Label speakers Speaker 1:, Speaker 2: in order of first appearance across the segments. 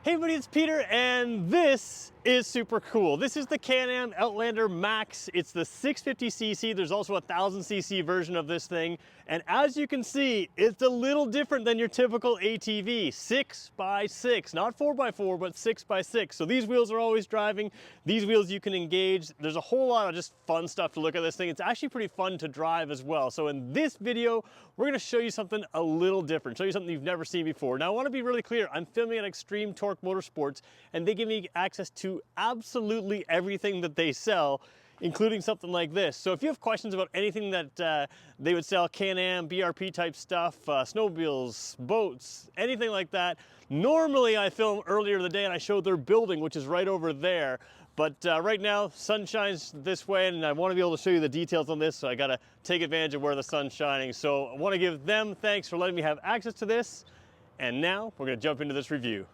Speaker 1: Hey everybody, it's Peter, and this is super cool. This is the Can Am Outlander Max. It's the 650cc. There's also a 1000cc version of this thing. And as you can see, it's a little different than your typical ATV. 6x6, not 4x4, but 6x6. So these wheels are always driving. These wheels you can engage. There's a whole lot of just fun stuff to look at this thing. It's actually pretty fun to drive as well. So in this video, we're gonna show you something a little different, show you something you've never seen before. Now I wanna be really clear, I'm filming at Extreme Torque Motorsports, and they give me access to absolutely everything that they sell, including something like this. So if you have questions about anything that they would sell, Can-Am, BRP type stuff, snowmobiles, boats, anything like that, normally I film earlier in the day and I show their building, which is right over there. But right now, sun shines this way, and I want to be able to show you the details on this, so I got to take advantage of where the sun's shining. So I want to give them thanks for letting me have access to this. And now we're going to jump into this review.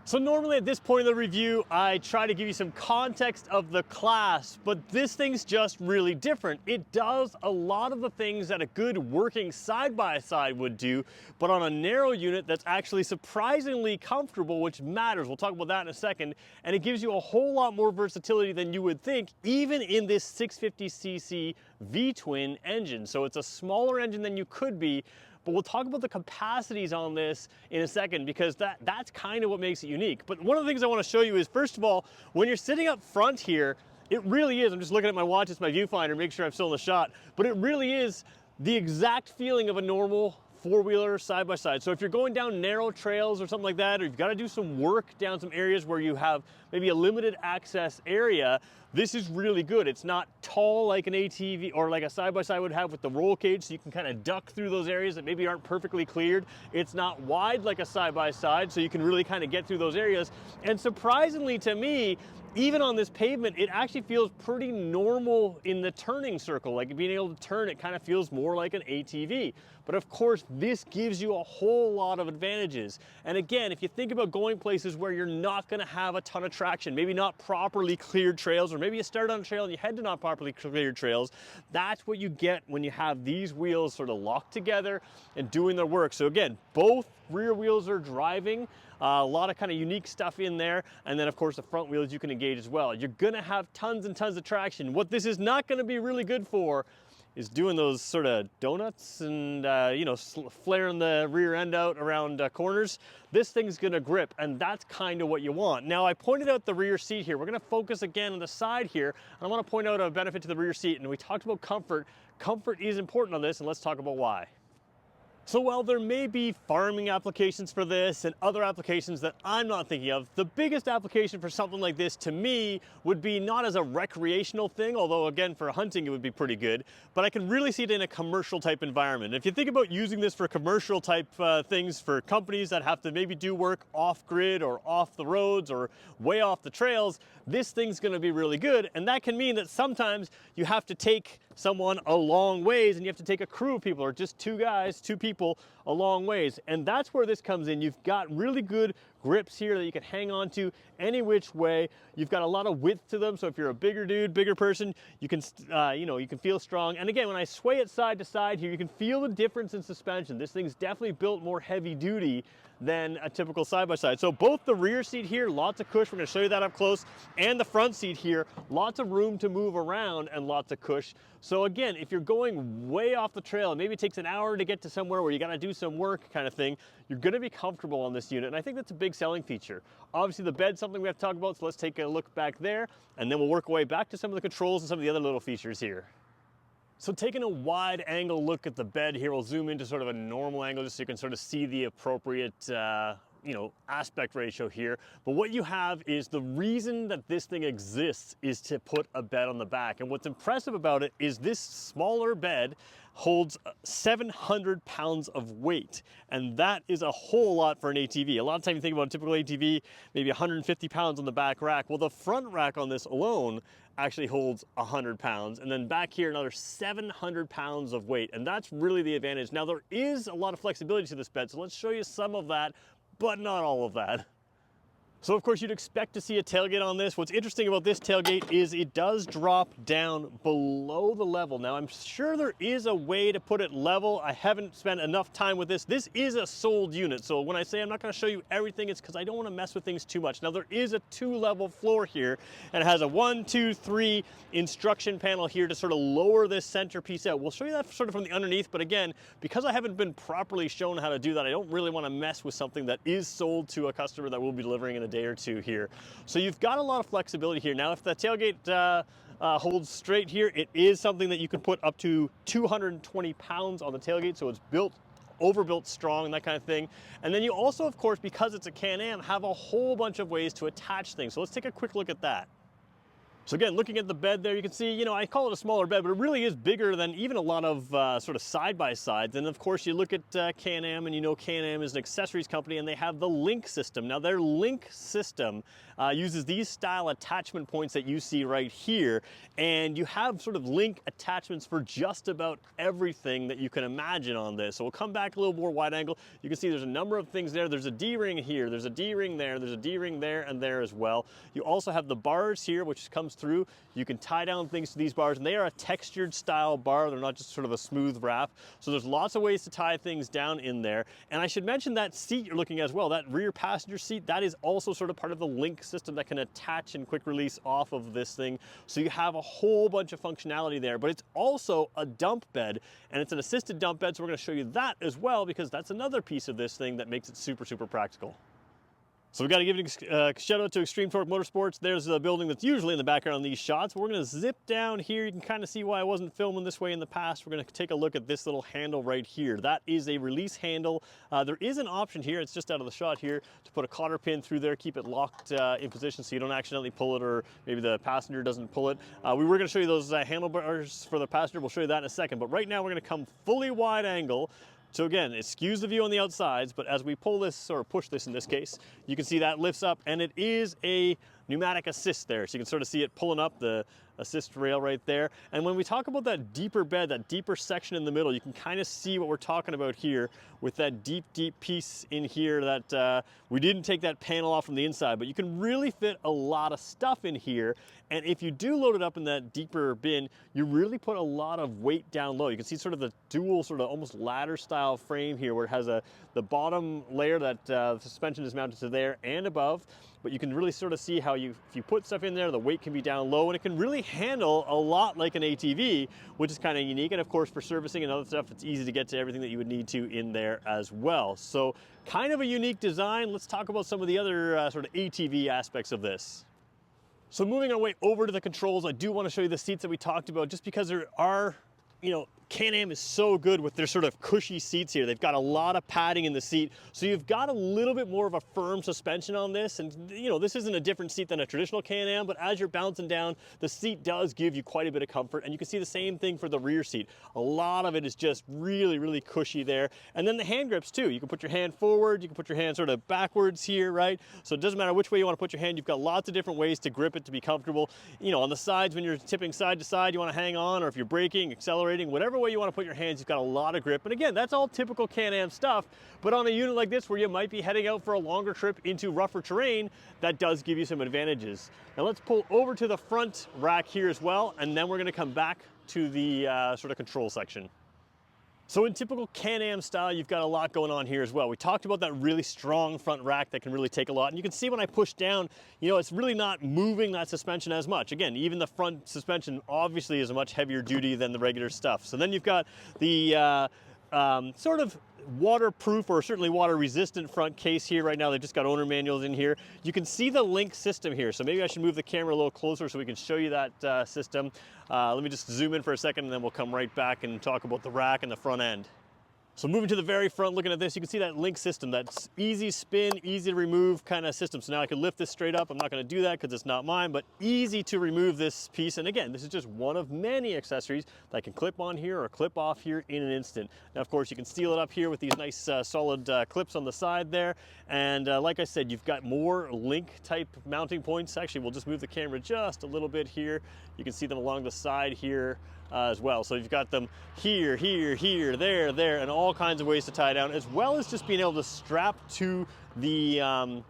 Speaker 1: So normally at this point in the review, I try to give you some context of the class, but this thing's just really different. It does a lot of the things that a good working side-by-side would do, but on a narrow unit that's actually surprisingly comfortable, which matters. We'll talk about that in a second. And it gives you a whole lot more versatility than you would think, even in this 650cc V-twin engine. So it's a smaller engine than you could be, but we'll talk about the capacities on this in a second, because that's kind of what makes it unique. But one of the things I want to show you is, first of all, when you're sitting up front here, it really is, I'm just looking at my watch, it's my viewfinder, make sure I'm still in the shot, but it really is the exact feeling of a normal four-wheeler side-by-side. So if you're going down narrow trails or something like that, or you've got to do some work down some areas where you have maybe a limited access area, this is really good. It's not tall like an ATV or like a side-by-side would have with the roll cage, so you can kind of duck through those areas that maybe aren't perfectly cleared. It's not wide like a side-by-side, so you can really kind of get through those areas. And surprisingly to me, even on this pavement, it actually feels pretty normal in the turning circle. Like being able to turn, it kind of feels more like an ATV. But of course, this gives you a whole lot of advantages. And again, if you think about going places where you're not gonna have a ton of traction, maybe not properly cleared trails, or maybe you start on a trail and you head to not properly cleared trails, that's what you get when you have these wheels sort of locked together and doing their work. So again, both rear wheels are driving. A lot of kind of unique stuff in there. And then of course the front wheels you can engage as well. You're gonna have tons and tons of traction. What this is not gonna be really good for is doing those sort of donuts and you know, flaring the rear end out around corners. This thing's gonna grip, and that's kind of what you want. Now I pointed out the rear seat here. We're gonna focus again on the side here. And I wanna point out a benefit to the rear seat, and we talked about comfort. Comfort is important on this, and let's talk about why. So while there may be farming applications for this and other applications that I'm not thinking of, the biggest application for something like this to me would be not as a recreational thing, although again for hunting it would be pretty good, but I can really see it in a commercial type environment. If you think about using this for commercial type things for companies that have to maybe do work off grid or off the roads or way off the trails, this thing's gonna be really good. And that can mean that sometimes you have to take someone a long ways, and you have to take a crew of people, or just two guys, two people a long ways. And that's where this comes in. You've got really good grips here that you can hang on to any which way. You've got a lot of width to them, so if you're a bigger dude, bigger person, you can you know, you can feel strong. And again, when I sway it side to side here, you can feel the difference in suspension. This thing's definitely built more heavy duty than a typical side-by-side. So both the rear seat here, lots of cush, we're gonna show you that up close, and the front seat here, lots of room to move around and lots of cush. So again, if you're going way off the trail, and maybe it takes an hour to get to somewhere where you gotta do some work kind of thing, you're gonna be comfortable on this unit, and I think that's a big selling feature. Obviously the bed's something we have to talk about, so let's take a look back there, and then we'll work our way back to some of the controls and some of the other little features here. So taking a wide angle look at the bed here, we'll zoom into sort of a normal angle just so you can sort of see the appropriate you know, aspect ratio here. But what you have is, the reason that this thing exists is to put a bed on the back. And what's impressive about it is this smaller bed holds 700 pounds of weight. And that is a whole lot for an ATV. A lot of times you think about a typical ATV, maybe 150 pounds on the back rack. Well, the front rack on this alone actually holds 100 pounds. And then back here, another 700 pounds of weight. And that's really the advantage. Now there is a lot of flexibility to this bed, so let's show you some of that, but not all of that. So of course you'd expect to see a tailgate on this. What's interesting about this tailgate is it does drop down below the level. Now I'm sure there is a way to put it level. I haven't spent enough time with this. This is a sold unit. So when I say I'm not gonna show you everything, it's because I don't wanna mess with things too much. Now there is a 2-level floor here and it has a 1, 2, 3 instruction panel here to sort of lower this center piece out. We'll show you that sort of from the underneath, but again, because I haven't been properly shown how to do that, I don't really wanna mess with something that is sold to a customer that we'll be delivering in a day or two here. So you've got a lot of flexibility here. Now if the tailgate holds straight here, it is something that you can put up to 220 pounds on the tailgate, so it's built, overbuilt strong and that kind of thing. And then you also, of course, because it's a Can-Am, have a whole bunch of ways to attach things. So let's take a quick look at that. So again, looking at the bed there, you can see, you know, I call it a smaller bed, but it really is bigger than even a lot of sort of side-by-sides. And of course, you look at Can-Am, and you know Can-Am is an accessories company, and they have the Link system. Now, their Link system uses these style attachment points that you see right here, and you have sort of Link attachments for just about everything that you can imagine on this. So we'll come back a little more wide angle. You can see there's a number of things there. There's a D-ring here, there's a D-ring there, there's a D-ring there and there as well. You also have the bars here, which comes through. You can tie down things to these bars, and they are a textured style bar. They're not just sort of a smooth wrap. So there's lots of ways to tie things down in there. And I should mention that seat you're looking at as well, that rear passenger seat, that is also sort of part of the Link system that can attach and quick release off of this thing. So you have a whole bunch of functionality there, but it's also a dump bed, and it's an assisted dump bed. So we're gonna show you that as well, because that's another piece of this thing that makes it super, super practical. So we got to give a shout out to Extreme Torque Motorsports. There's the building that's usually in the background on these shots. We're going to zip down here. You can kind of see why I wasn't filming this way in the past. We're going to take a look at this little handle right here. That is a release handle. There is an option here, it's just out of the shot here, to put a cotter pin through there, keep it locked in position so you don't accidentally pull it, or maybe the passenger doesn't pull it. We were going to show you those handlebars for the passenger. We'll show you that in a second. But right now we're going to come fully wide angle. So again, it skews the view on the outsides, but as we pull this, or push this in this case, you can see that lifts up, and it is a pneumatic assist there. So you can sort of see it pulling up, the assist rail right there. And when we talk about that deeper bed, that deeper section in the middle, you can kind of see what we're talking about here with that deep, deep piece in here that we didn't take that panel off from the inside, but you can really fit a lot of stuff in here. And if you do load it up in that deeper bin, you really put a lot of weight down low. You can see sort of the dual, sort of almost ladder style frame here, where it has the bottom layer that the suspension is mounted to there and above. But you can really sort of see how if you put stuff in there, the weight can be down low, and it can really handle a lot like an ATV, which is kind of unique. And of course, for servicing and other stuff, it's easy to get to everything that you would need to in there as well. So kind of a unique design. Let's talk about some of the other sort of ATV aspects of this. So moving our way over to the controls, I do want to show you the seats that we talked about, just because there are, you know, Can-Am is so good with their sort of cushy seats here. They've got a lot of padding in the seat, so you've got a little bit more of a firm suspension on this. And you know, this isn't a different seat than a traditional Can-Am, but as you're bouncing down, the seat does give you quite a bit of comfort. And you can see the same thing for the rear seat. A lot of it is just really, really cushy there. And then the hand grips too. You can put your hand forward, you can put your hand sort of backwards here, right? So it doesn't matter which way you want to put your hand. You've got lots of different ways to grip it to be comfortable. You know, on the sides, when you're tipping side to side, you want to hang on, or if you're braking, accelerating, whatever way you want to put your hands, you've got a lot of grip. And again, that's all typical Can-Am stuff, but on a unit like this where you might be heading out for a longer trip into rougher terrain, that does give you some advantages. Now let's pull over to the front rack here as well, and then we're going to come back to the sort of control section. So in typical Can-Am style, you've got a lot going on here as well. We talked about that really strong front rack that can really take a lot. And you can see when I push down, you know, it's really not moving that suspension as much. Again, even the front suspension obviously is a much heavier duty than the regular stuff. So then you've got the sort of waterproof, or certainly water resistant front case here. Right now they've just got owner manuals in here. You can see the Link system here, so maybe I should move the camera a little closer so we can show you that system. Let me just zoom in for a second, and then we'll come right back and talk about the rack and the front end. So moving to the very front, looking at this, you can see that Link system, that's easy spin, easy to remove kind of system. So now I can lift this straight up. I'm not going to do that because it's not mine, but easy to remove this piece. And again, this is just one of many accessories that can clip on here or clip off here in an instant. Now, of course, you can seal it up here with these nice solid clips on the side there. And like I said, you've got more Link type mounting points. Actually, we'll just move the camera just a little bit here. You can see them along the side here as well. So you've got them here, here, here, there, and all kinds of ways to tie down, as well as just being able to strap to the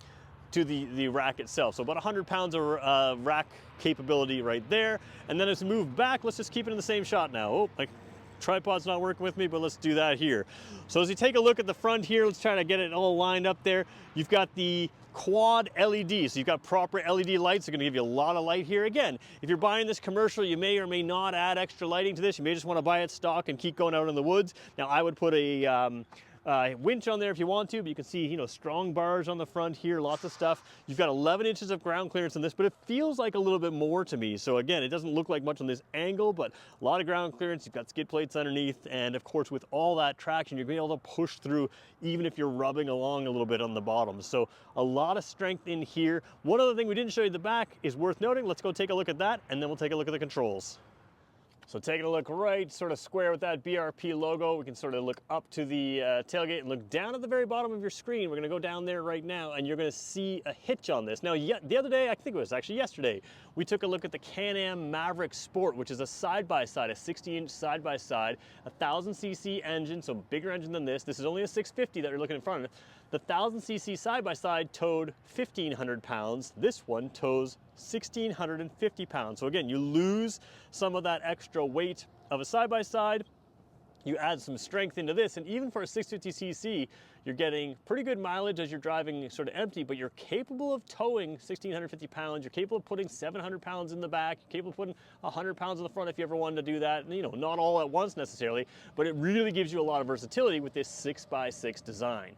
Speaker 1: to the rack itself. So about 100 pounds of rack capability right there. And then as we move back, let's just keep it in the same shot now. Oh, my tripod's not working with me, but let's do that here. So as you take a look at the front here, let's try to get it all lined up there. You've got the quad LED, so you've got proper LED lights. They're going to give you a lot of light here. Again, if you're buying this commercial, you may or may not add extra lighting to this. You may just want to buy it stock and keep going out in the woods. Now, I would put a winch on there if you want to, but you can see, you know, strong bars on the front here, lots of stuff. You've got 11 inches of ground clearance on this, but it feels like a little bit more to me. So again, it doesn't look like much on this angle, but a lot of ground clearance. You've got skid plates underneath, and of course, with all that traction, you're going to be able to push through even if you're rubbing along a little bit on the bottom. So a lot of strength in here. One other thing we didn't show you at the back is worth noting. Let's go take a look at that, and then we'll take a look at the controls. So taking a look right, sort of square with that BRP logo, we can sort of look up to the tailgate and look down at the very bottom of your screen. We're gonna go down there right now, and you're gonna see a hitch on this. Now, the other day, I think it was actually yesterday, we took a look at the Can Am Maverick Sport, which is a side-by-side, a 60-inch side-by-side, 1,000cc engine, so bigger engine than this. This is only a 650 that you're looking in front of. The 1,000cc side-by-side towed 1,500 pounds. This one tows 1,650 pounds. So again, you lose some of that extra weight of a side-by-side. You add some strength into this, and even for a 650cc, you're getting pretty good mileage as you're driving sort of empty, but you're capable of towing 1,650 pounds. You're capable of putting 700 pounds in the back. You're capable of putting 100 pounds in the front if you ever wanted to do that. And, you know, not all at once necessarily, but it really gives you a lot of versatility with this 6x6 design.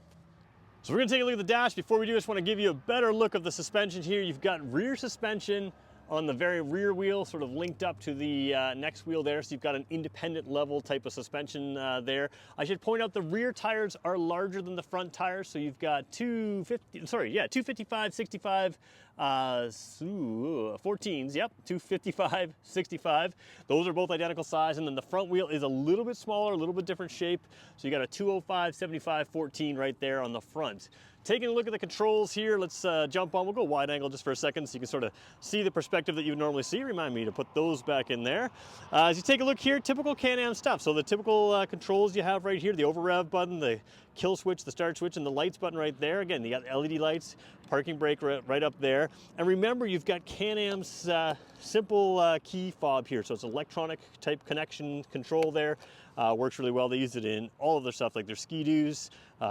Speaker 1: So we're gonna take a look at the dash. Before we do, I just wanna give you a better look of the suspension here. You've got rear suspension on the very rear wheel, sort of linked up to the next wheel there. So you've got an independent level type of suspension there. I should point out the rear tires are larger than the front tires. So you've got 255, 65, 14s, yep, 255, 65. Those are both identical size. And then the front wheel is a little bit smaller, a little bit different shape. So you got a 205, 75, 14 right there on the front. Taking a look at the controls here, let's jump on. We'll go wide angle just for a second so you can sort of see the perspective that you would normally see. Remind me to put those back in there. As you take a look here, typical Can Am stuff. So the typical controls you have right here, the over rev button, the kill switch, the start switch, and the lights button right there. Again, you got LED lights, parking brake right up there. And remember, you've got Can Am's simple key fob here. So it's electronic type connection control there. Works really well. They use it in all of their stuff, like their Ski-Doos,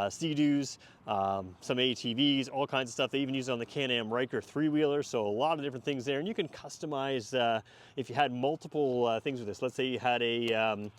Speaker 1: Sea-Doos, some ATVs, all kinds of stuff. They even use it on the Can Am Ryker three-wheeler, so a lot of different things there. And you can customize if you had multiple things with this. Let's say you had a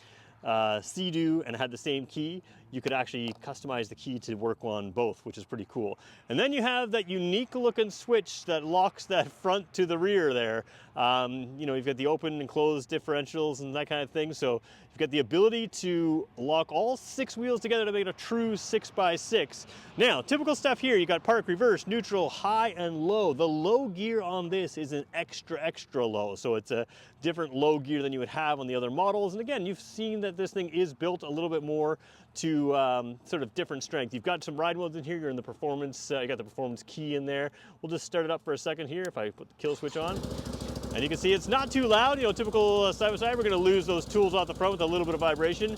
Speaker 1: Sea-Doo and had the same key, you could actually customize the key to work on both, which is pretty cool. And then you have that unique looking switch that locks that front to the rear there. You know, you've got the open and closed differentials and that kind of thing. So you've got the ability to lock all 6 wheels together to make it a true 6x6. Now, typical stuff here, you got park, reverse, neutral, high, and low. The low gear on this is an extra low. So it's a different low gear than you would have on the other models. And again, you've seen that this thing is built a little bit more to sort of different strength. You've got some ride modes in here. You're in the performance, you got the performance key in there. We'll just start it up for a second here if I put the kill switch on. And you can see it's not too loud, you know, typical side-by-side. We're gonna lose those tools off the front with a little bit of vibration.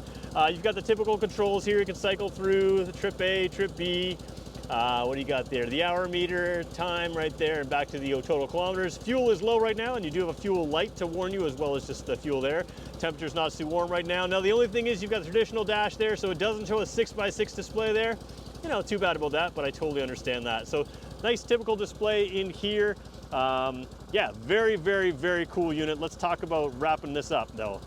Speaker 1: You've got the typical controls here. You can cycle through the trip A, trip B. What do you got there? The hour meter, time right there, and back to the total kilometers. Fuel is low right now, and you do have a fuel light to warn you, as well as just the fuel there. Temperature's not too warm right now. Now, the only thing is you've got the traditional dash there, so it doesn't show a 6x6 display there. You know, too bad about that, but I totally understand that. So, nice typical display in here. Yeah, very cool unit. Let's talk about wrapping this up, though.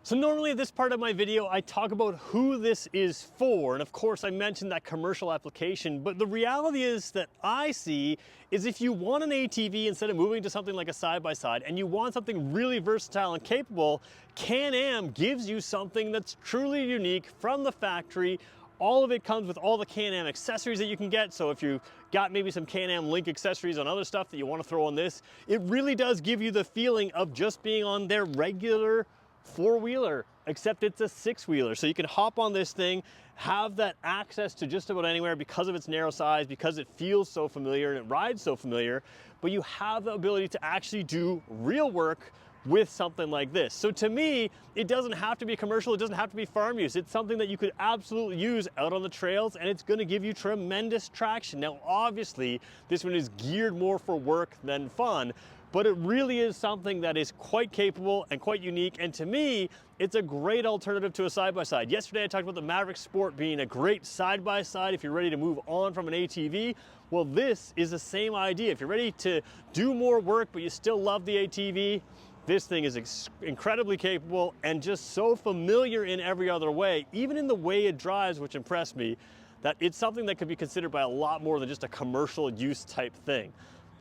Speaker 1: So normally this part of my video, I talk about who this is for. And of course I mentioned that commercial application, but the reality is that I see is if you want an ATV instead of moving to something like a side-by-side and you want something really versatile and capable, Can Am gives you something that's truly unique from the factory. All of it comes with all the Can Am accessories that you can get. So if you got maybe some Can Am Link accessories on other stuff that you want to throw on this, it really does give you the feeling of just being on their regular four-wheeler, except it's a six-wheeler. So you can hop on this thing, have that access to just about anywhere because of its narrow size, because it feels so familiar and it rides so familiar, but you have the ability to actually do real work with something like this. So to me, it doesn't have to be commercial, it doesn't have to be farm use. It's something that you could absolutely use out on the trails, and it's gonna give you tremendous traction. Now, obviously, this one is geared more for work than fun, but it really is something that is quite capable and quite unique, and to me, it's a great alternative to a side-by-side. Yesterday I talked about the Maverick Sport being a great side-by-side if you're ready to move on from an ATV. Well, this is the same idea. If you're ready to do more work but you still love the ATV, this thing is incredibly capable and just so familiar in every other way, even in the way it drives, which impressed me, that it's something that could be considered by a lot more than just a commercial use type thing.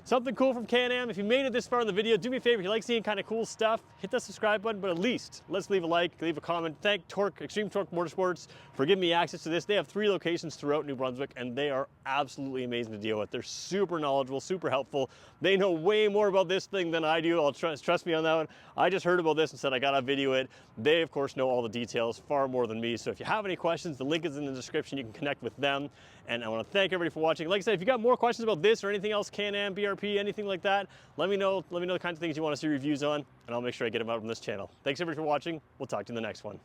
Speaker 1: Something cool from Can Am. If you made it this far in the video, do me a favor, if you like seeing kind of cool stuff, hit that subscribe button, but at least let's leave a like, leave a comment. Thank Extreme Torque Motorsports for giving me access to this. They have 3 locations throughout New Brunswick, and they are absolutely amazing to deal with. They're super knowledgeable, super helpful. They know way more about this thing than I do. Trust me on that one. I just heard about this and said I gotta video it. They, of course, know all the details far more than me. So if you have any questions, the link is in the description. You can connect with them. And I want to thank everybody for watching. Like I said, if you got more questions about this or anything else, Can Am, BRP, anything like that, let me know. Let me know the kinds of things you want to see reviews on, and I'll make sure I get them out on this channel. Thanks everybody for watching. We'll talk to you in the next one.